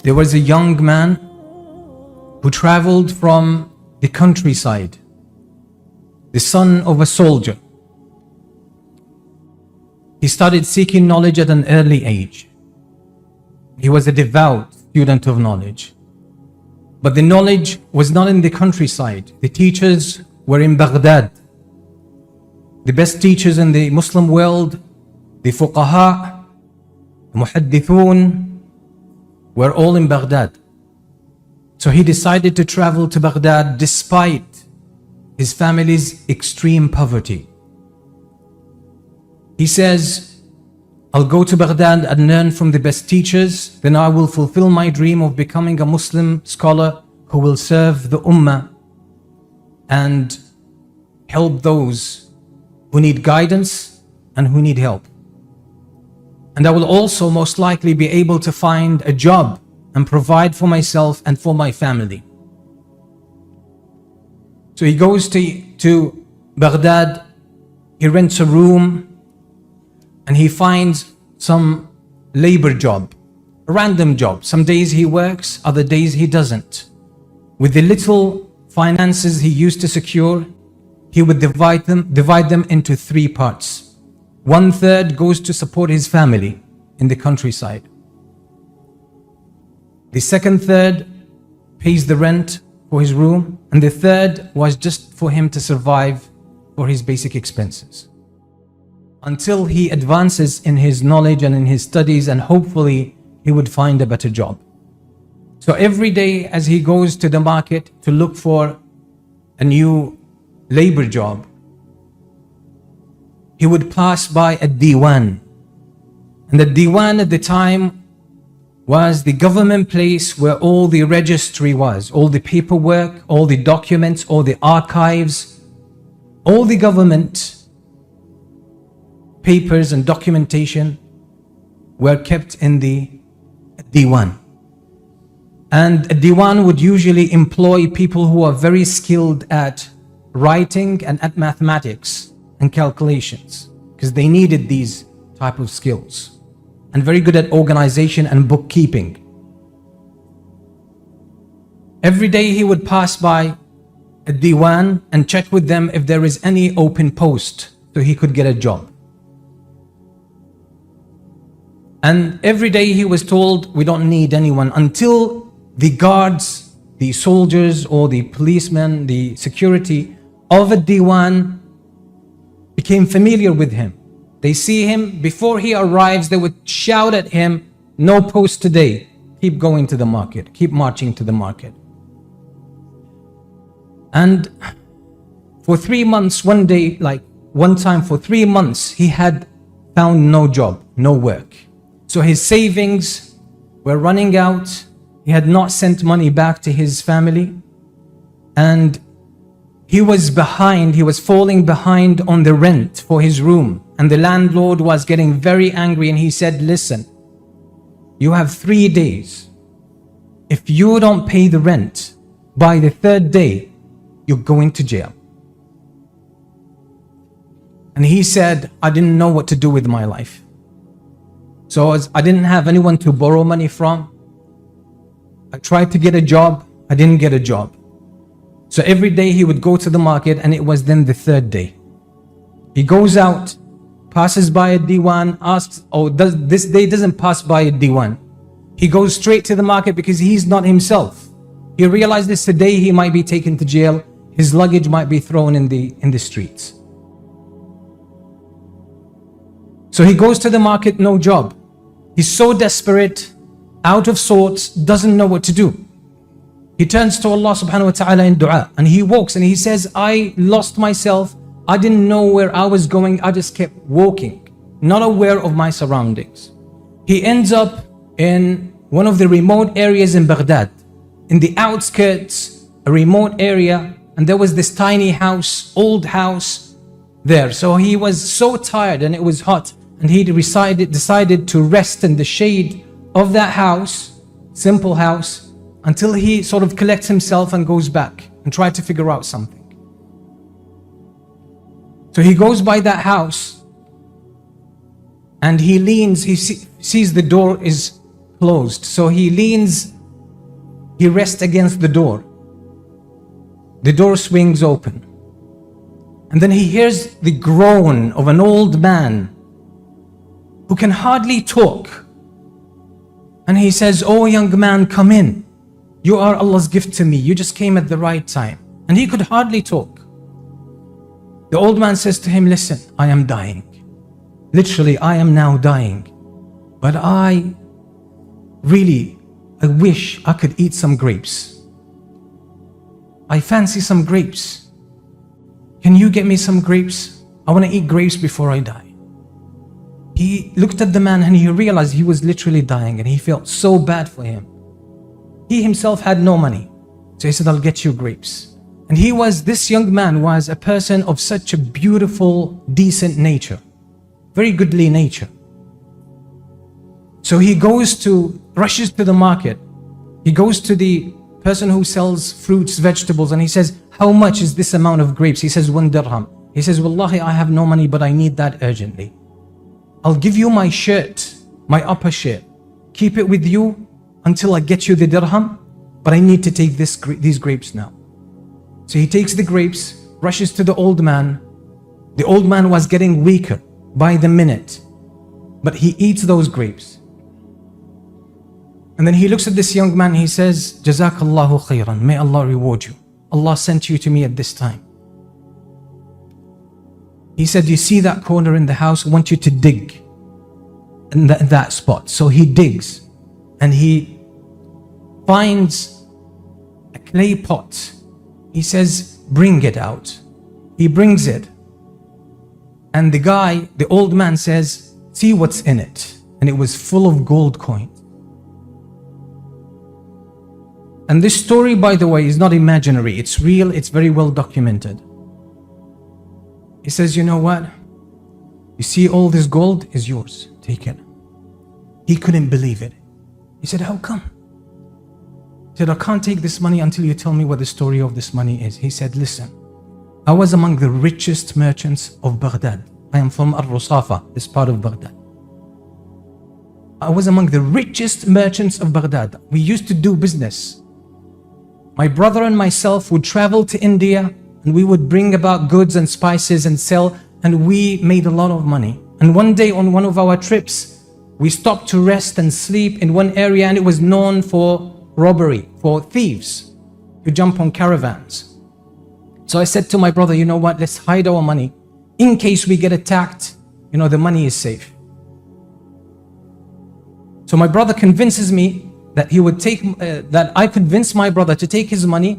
There was a young man who traveled from the countryside, the son of a soldier. He started seeking knowledge at an early age. He was a devout student of knowledge. But the knowledge was not in the countryside. The teachers were in Baghdad. The best teachers in the Muslim world, the fuqaha, the muhaddithun, were all in Baghdad. So he decided to travel to Baghdad despite his family's extreme poverty. He says, I'll go to Baghdad and learn from the best teachers, then I will fulfill my dream of becoming a Muslim scholar who will serve the Ummah and help those who need guidance and who need help. And I will also most likely be able to find a job and provide for myself and for my family. So he goes to Baghdad, he rents a room, and he finds some labor job, a random job. Some days he works, other days he doesn't. With the little finances he used to secure, he would divide them into 3 parts. 1/3 goes to support his family in the countryside. The second third pays the rent for his room, and the third was just for him to survive for his basic expenses, until he advances in his knowledge and in his studies, and hopefully he would find a better job. So every day as he goes to the market to look for a new labor job, he would pass by a diwan. And the diwan at the time was the government place where all the registry was, all the paperwork, all the documents, all the archives, all the government papers and documentation were kept in the diwan. And a diwan would usually employ people who are very skilled at writing and at mathematics and calculations, because they needed these type of skills, and very good at organization and bookkeeping. Every day he would pass by a diwan and check with them if there is any open post so he could get a job. And every day he was told, we don't need anyone, until the guards, the soldiers or the policemen, the security of a diwan became familiar with him. They see him, before he arrives, they would shout at him, no post today, keep going to the market, keep marching to the market. And for 3 months, one time for 3 months, he had found no job, no work. So his savings were running out. He had not sent money back to his family. And he was behind, he was falling behind on the rent for his room. And the landlord was getting very angry, and he said, listen, you have 3 days. If you don't pay the rent by the 3rd day, you're going to jail. And he said, I didn't know what to do with my life. So I didn't have anyone to borrow money from. I tried to get a job, I didn't get a job. So every day he would go to the market, and it was then the 3rd day. He goes out, passes by a diwan, asks, this day doesn't pass by a diwan. He goes straight to the market because he's not himself. He realizes today he might be taken to jail, his luggage might be thrown in the streets. So he goes to the market, no job. He's so desperate, out of sorts, doesn't know what to do. He turns to Allah subhanahu wa ta'ala in dua, and he walks and he says, I lost myself. I didn't know where I was going. I just kept walking, not aware of my surroundings. He ends up in one of the remote areas in Baghdad, in the outskirts, a remote area, and there was this tiny house, old house there. So he was so tired and it was hot, and he decided to rest in the shade of that house, simple house, until he sort of collects himself and goes back and try to figure out something. So he goes by that house, and he leans, he sees the door is closed. So he leans, he rests against the door. The door swings open. And then he hears the groan of an old man who can hardly talk. And he says, "Oh young man, come in. You are Allah's gift to me. You just came at the right time." And he could hardly talk. The old man says to him, "Listen, I am dying. Literally, I am now dying. But I wish I could eat some grapes. I fancy some grapes. Can you get me some grapes? I want to eat grapes before I die." He looked at the man and he realized he was literally dying, and he felt so bad for him. He himself had no money. So he said, "I'll get you grapes." And this young man was a person of such a beautiful, decent nature, very goodly nature. So he rushes to the market. He goes to the person who sells fruits, vegetables, and he says, "How much is this amount of grapes?" He says, 1 dirham. He says, "Wallahi, I have no money, but I need that urgently. I'll give you my shirt, my upper shirt. Keep it with you until I get you the dirham, but I need to take these grapes now." So he takes the grapes, rushes to the old man. The old man was getting weaker by the minute, but he eats those grapes. And then he looks at this young man, he says, "Jazakallahu khairan, may Allah reward you. Allah sent you to me at this time." He said, "You see that corner in the house? I want you to dig in that spot." So he digs and he finds a clay pot. He says, "Bring it out." He brings it. And the old man says, "See what's in it." And it was full of gold coins. And this story, by the way, is not imaginary. It's real. It's very well documented. He says, "You know what? You see all this gold is yours. Take it." He couldn't believe it. He said, "How come?" He said, "I can't take this money until you tell me what the story of this money is." He said, "Listen, I was among the richest merchants of Baghdad. I am from Al-Rusafa, this part of Baghdad. I was among the richest merchants of Baghdad. We used to do business. My brother and myself would travel to India, and we would bring about goods and spices and sell, and we made a lot of money. And one day on one of our trips, we stopped to rest and sleep in one area, and it was known for robbery, for thieves who jump on caravans. So I said to my brother, "You know what, let's hide our money. In case we get attacked, the money is safe." So my brother convinces me that that I convinced my brother to take his money,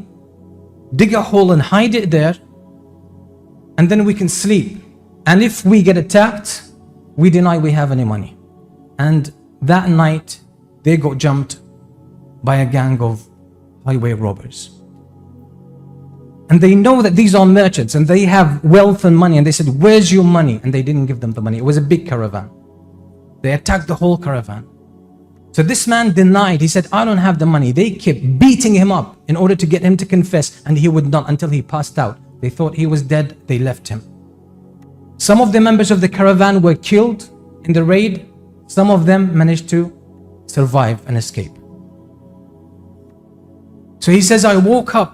dig a hole and hide it there, and then we can sleep. And if we get attacked, we deny we have any money. And that night, they got jumped by a gang of highway robbers. And they know that these are merchants and they have wealth and money. And they said, "Where's your money?" And they didn't give them the money. It was a big caravan. They attacked the whole caravan. So this man denied. He said, "I don't have the money." They kept beating him up in order to get him to confess, and he would not until he passed out. They thought he was dead. They left him. Some of the members of the caravan were killed in the raid. Some of them managed to survive and escape. So he says, "I woke up.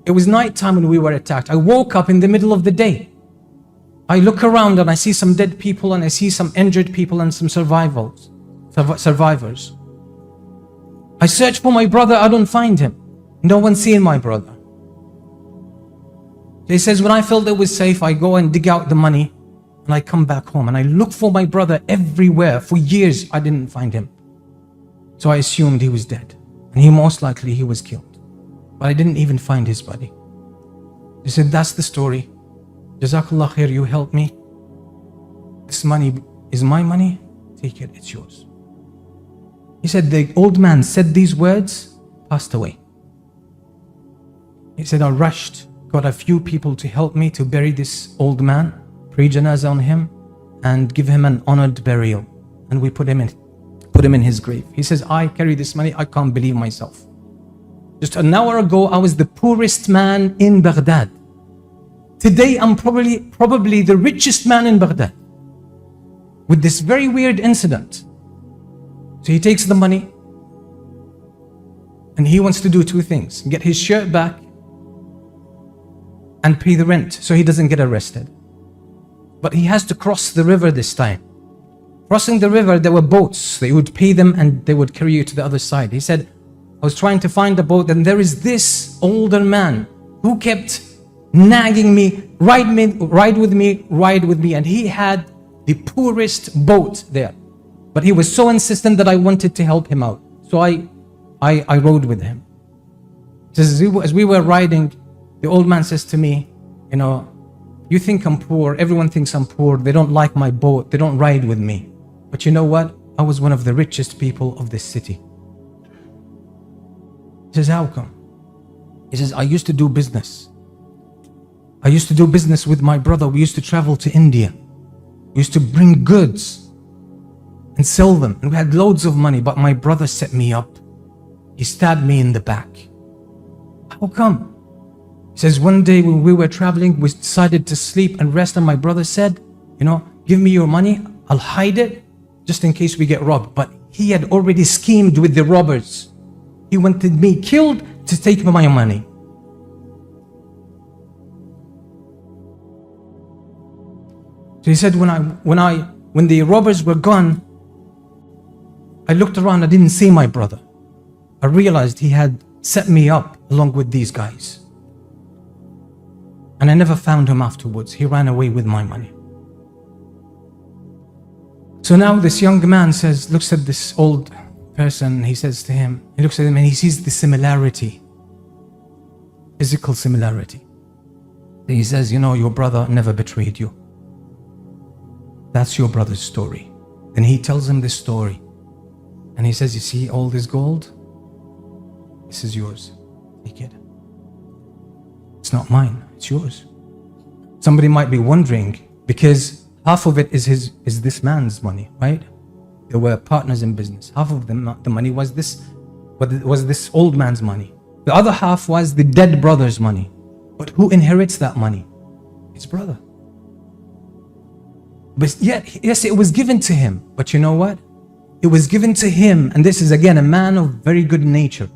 It was nighttime when we were attacked. I woke up in the middle of the day. I look around and I see some dead people and I see some injured people and some survivors. I search for my brother. I don't find him. No one's seen my brother." He says, "When I felt it was safe, I go and dig out the money and I come back home and I look for my brother everywhere. For years, I didn't find him. So I assumed he was dead, and most likely he was killed. But I didn't even find his body." He said, "That's the story. Jazakallah khair, you helped me. This money is my money. Take it, it's yours." He said, the old man said these words, passed away. He said, "I rushed, got a few people to help me to bury this old man, pray janazah on him, and give him an honored burial. And we put him in his grave." He says, "I carry this money. I can't believe myself. Just an hour ago, I was the poorest man in Baghdad. Today, I'm probably the richest man in Baghdad. with this very weird incident. So he takes the money and he wants to do two things: get his shirt back and pay the rent so he doesn't get arrested. But he has to cross the river this time. Crossing the river, there were boats. They would pay them and they would carry you to the other side. He said, I was trying to find a boat and there is this older man who kept nagging me, ride with me. And he had the poorest boat there. But he was so insistent that I wanted to help him out. So I rode with him. He says, as we were riding, the old man says to me, you think I'm poor, everyone thinks I'm poor, they don't like my boat, they don't ride with me. But you know what? I was one of the richest people of this city. He says, how come? He says, I used to do business. I used to do business with my brother. We used to travel to India. We used to bring goods and sell them. And we had loads of money, but my brother set me up. He stabbed me in the back. How come? He says, one day when we were traveling, we decided to sleep and rest, and my brother said, give me your money, I'll hide it just in case we get robbed. But he had already schemed with the robbers. He wanted me killed to take my money. So he said, when the robbers were gone, I looked around, I didn't see my brother. I realized he had set me up along with these guys. And I never found him afterwards. He ran away with my money. So now this young man looks at this old person, he looks at him and he sees the similarity, physical similarity. He says, your brother never betrayed you. That's your brother's story. Then he tells him this story. And he says, you see all this gold? This is yours. Take it. It's not mine, it's yours. Somebody might be wondering, because half of it is this man's money, right? They were partners in business. Half of the money was this old man's money. The other half was the dead brother's money. But who inherits that money? His brother. But yet, yes, it was given to him. But you know what? It was given to him, and this is again a man of very good nature.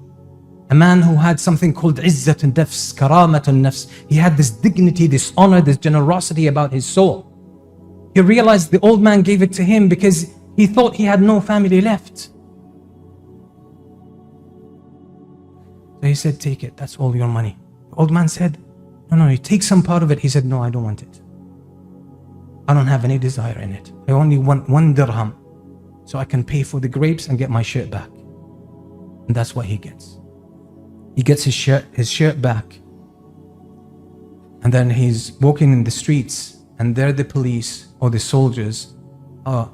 A man who had something called izzat al-nafs, karamat al-nafs. He had this dignity, this honor, this generosity about his soul. He realized the old man gave it to him because he thought he had no family left. So he said, take it, that's all your money. The old man said, no, you take some part of it. He said, no, I don't want it. I don't have any desire in it. I only want 1 dirham so I can pay for the grapes and get my shirt back. And that's what he gets. He gets his shirt back. And then he's walking in the streets, and there the police or the soldiers are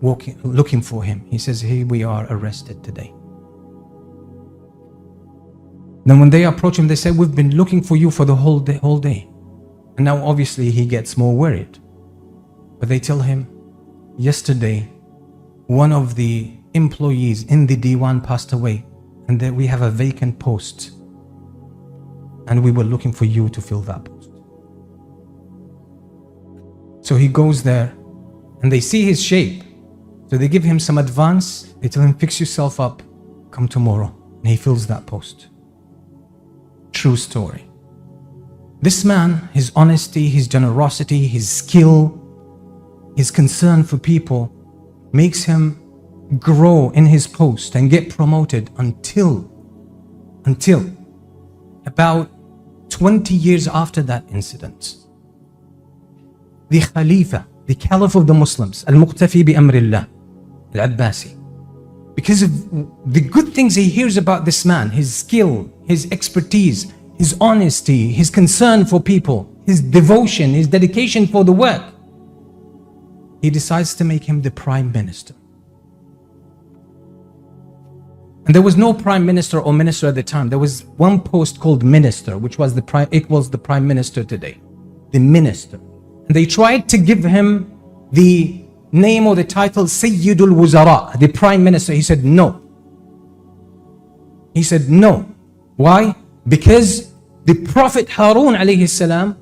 looking for him. He says, here we are arrested today. Then when they approach him, they say, we've been looking for you for the whole day. And now obviously he gets more worried. But they tell him, yesterday, one of the employees in the Diwan passed away, and that we have a vacant post. And we were looking for you to fill that post. So he goes there, and they see his shape. So they give him some advance. They tell him, fix yourself up, come tomorrow. And he fills that post. True story. This man, his honesty, his generosity, his skill, his concern for people makes him grow in his post and get promoted until about 20 years after that incident. The Khalifa, the Caliph of the Muslims, Al-Muqtafi bi Amrillah, Al-Abbasi, because of the good things he hears about this man, his skill, his expertise, his honesty, his concern for people, his devotion, his dedication for the work, he decides to make him the prime minister. And there was no prime minister or minister at the time. There was one post called minister, which was equals the prime minister today, the minister. And they tried to give him the name or the title Sayyidul Wuzara, the prime minister. He said no. He said no. Why? Because the Prophet Harun alayhi salam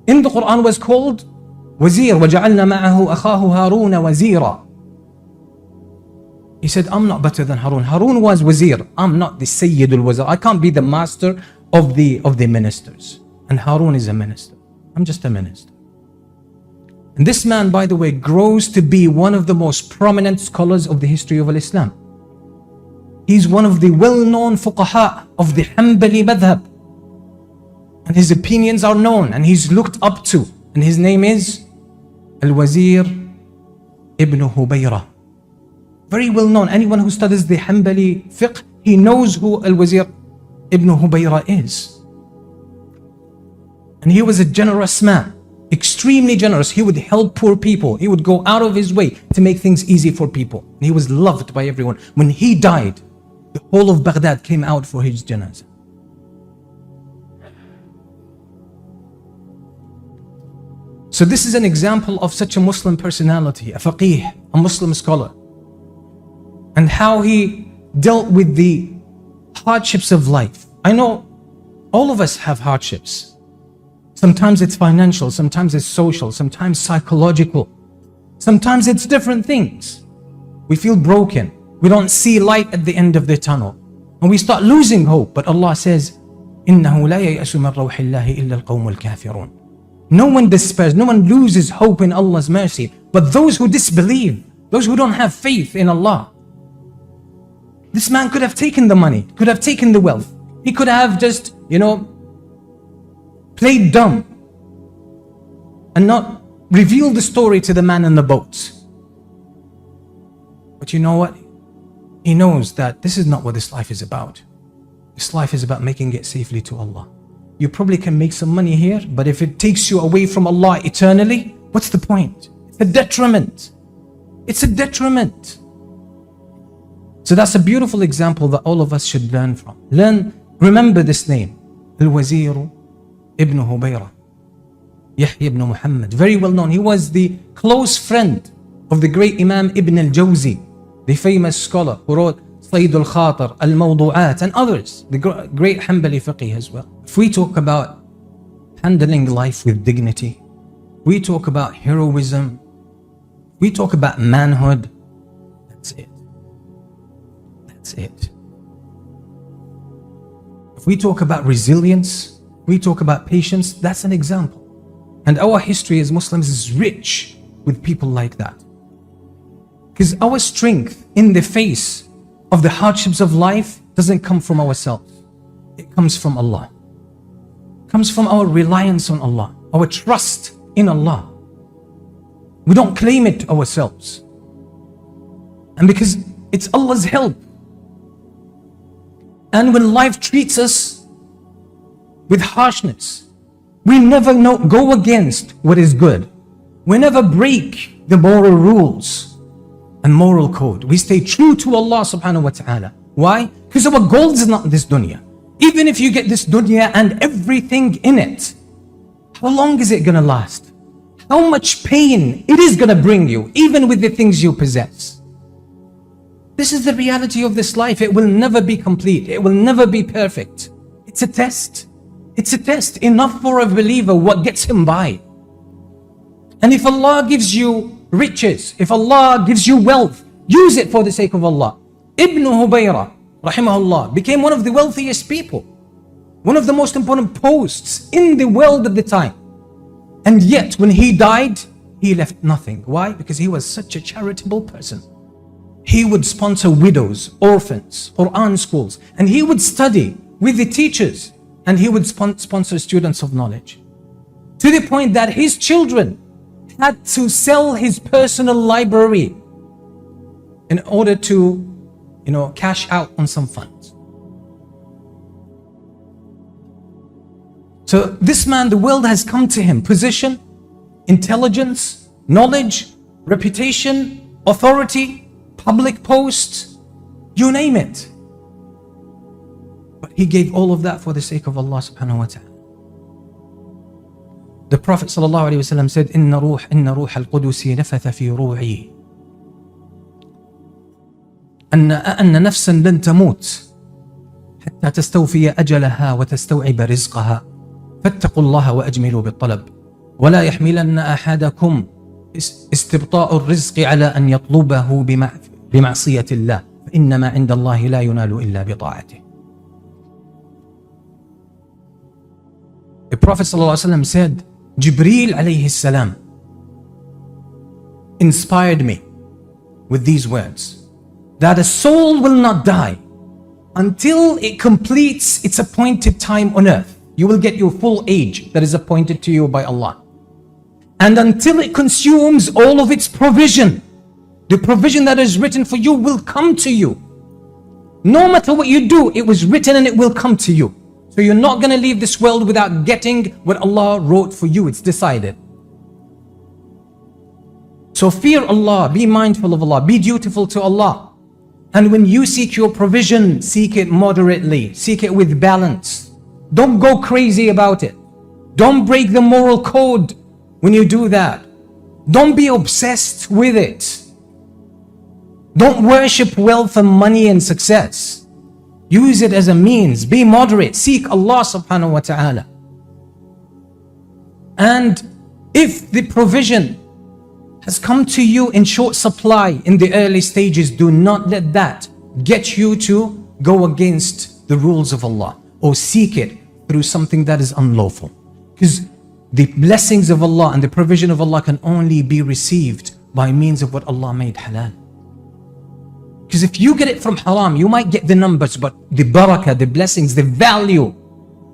in the Quran was called Wazir, وَجَعَلْنَا مَعَهُ أَخَاهُ هَارُونَ وَزِيرًا. He said, I'm not better than Harun. Harun was wazir. I'm not the Sayyidul Wazir. I can't be the master of the ministers. And Harun is a minister. I'm just a minister. And this man, by the way, grows to be one of the most prominent scholars of the history of Islam. He's one of the well-known fuqaha of the Hanbali madhab. And his opinions are known and he's looked up to. And his name is Al-Wazir ibn Hubayra. Very well known. Anyone who studies the Hanbali fiqh, he knows who Al-Wazir ibn Hubayra is. And he was a generous man, extremely generous. He would help poor people. He would go out of his way to make things easy for people. And he was loved by everyone. When he died, the whole of Baghdad came out for his janazah. So this is an example of such a Muslim personality, a faqih, a Muslim scholar. And how he dealt with the hardships of life. I know all of us have hardships. Sometimes it's financial, sometimes it's social, sometimes psychological. Sometimes it's different things. We feel broken. We don't see light at the end of the tunnel. And we start losing hope. But Allah says, إِنَّهُ لَا يَيْأَسُ مِنْ رَوْحِ اللَّهِ إِلَّا الْقَوْمُ الْكَافِرُونَ. No one despairs, no one loses hope in Allah's mercy. But those who disbelieve, those who don't have faith in Allah. This man could have taken the money, could have taken the wealth. He could have just, played dumb and not revealed the story to the man in the boat. But you know what? He knows that this is not what this life is about. This life is about making it safely to Allah. You probably can make some money here, but if it takes you away from Allah eternally, what's the point? It's a detriment. It's a detriment. So that's a beautiful example that all of us should learn from. Remember this name, Al-Wazir ibn Hubayra, Yahya ibn Muhammad, very well known. He was the close friend of the great Imam Ibn al-Jawzi, the famous scholar who wrote Sayd al-Khatir, al-Mawdu'at, and others, the great Hanbali fiqh as well. If we talk about handling life with dignity, we talk about heroism, we talk about manhood, that's it. That's it. If we talk about resilience, we talk about patience, that's an example. And our history as Muslims is rich with people like that. Because our strength in the face of the hardships of life doesn't come from ourselves. It comes from Allah. It comes from our reliance on Allah, our trust in Allah. We don't claim it ourselves. And because it's Allah's help. And when life treats us with harshness, we never go against what is good. We never break the moral rules and moral code. We stay true to Allah subhanahu wa ta'ala. Why? Because our goal is not this dunya. Even if you get this dunya and everything in it, how long is it going to last? How much pain it is going to bring you, even with the things you possess. This is the reality of this life. It will never be complete. It will never be perfect. It's a test. It's a test. Enough for a believer what gets him by. And if Allah gives you riches, if Allah gives you wealth, use it for the sake of Allah. Ibn Hubayra, rahimahullah, became one of the wealthiest people. One of the most important posts in the world at the time. And yet, when he died, he left nothing. Why? Because he was such a charitable person. He would sponsor widows, orphans, Quran schools, and he would study with the teachers, and he would sponsor students of knowledge. To the point that his children had to sell his personal library in order to, cash out on some funds. So this man, the world has come to him. Position, intelligence, knowledge, reputation, authority, public posts, you name it. But he gave all of that for the sake of Allah subhanahu wa ta'ala. The Prophet sallallahu alaihi wasallam said, Inna ruh al-Qudusi nafatha fi ruhi. أن نفسا لن تموت حتى تستوفي أجلها وتستوعب رزقها فاتقوا الله وأجملوا بالطلب ولا يحملن أحدكم استبطاء الرزق على أن يطلبه بمعصية الله فإنما عند الله لا ينال إلا بطاعته. The Prophet ﷺ said, Jibreel alayhi salam inspired me with these words, that a soul will not die until it completes its appointed time on earth. You will get your full age that is appointed to you by Allah. And until it consumes all of its provision, the provision that is written for you will come to you. No matter what you do, it was written and it will come to you. So you're not going to leave this world without getting what Allah wrote for you. It's decided. So fear Allah, be mindful of Allah, be dutiful to Allah. And when you seek your provision, seek it moderately, seek it with balance. Don't go crazy about it. Don't break the moral code when you do that. Don't be obsessed with it. Don't worship wealth and money and success. Use it as a means. Be moderate. Seek Allah subhanahu wa ta'ala. And if the provision has come to you in short supply in the early stages, do not let that get you to go against the rules of Allah or seek it through something that is unlawful. Because the blessings of Allah and the provision of Allah can only be received by means of what Allah made halal. Because if you get it from haram, you might get the numbers, but the barakah, the blessings, the value,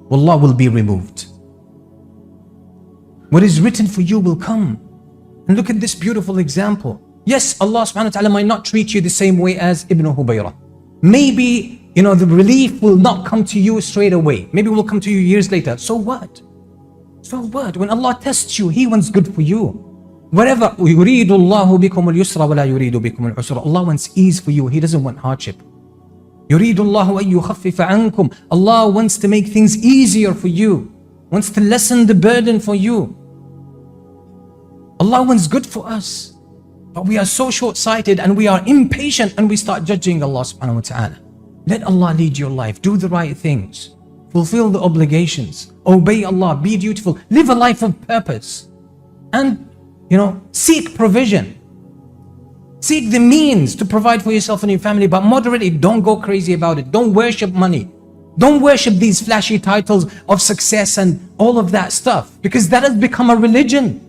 Allah will be removed. What is written for you will come. And look at this beautiful example. Yes, Allah subhanahu wa ta'ala might not treat you the same way as Ibn Hubayra. Maybe, the relief will not come to you straight away. Maybe it will come to you years later. So what? So what? When Allah tests you, He wants good for you. Whatever, يُرِيدُ اللَّهُ بِكُمُ الْيُسْرَ وَلَا يُرِيدُ بِكُمُ الْعُسْرَ. Allah wants ease for you. He doesn't want hardship. يُرِيدُ اللَّهُ أَن يُخَفِّفَ عَنْكُمْ. Allah wants to make things easier for you. Wants to lessen the burden for you. Allah wants good for us. But we are so short-sighted and we are impatient and we start judging Allah subhanahu wa ta'ala. Let Allah lead your life. Do the right things. Fulfill the obligations. Obey Allah. Be dutiful. Live a life of purpose. And seek provision. Seek the means to provide for yourself and your family, but moderately. Don't go crazy about it. Don't worship money. Don't worship these flashy titles of success and all of that stuff, because that has become a religion.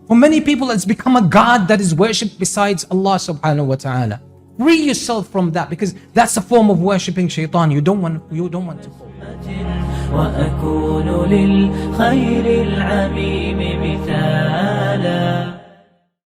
For many people, it's become a god that is worshipped besides Allah subhanahu wa ta'ala. Free yourself from that, because that's a form of worshipping shaitan. You don't want to. وأكون للخير العميم مثالا.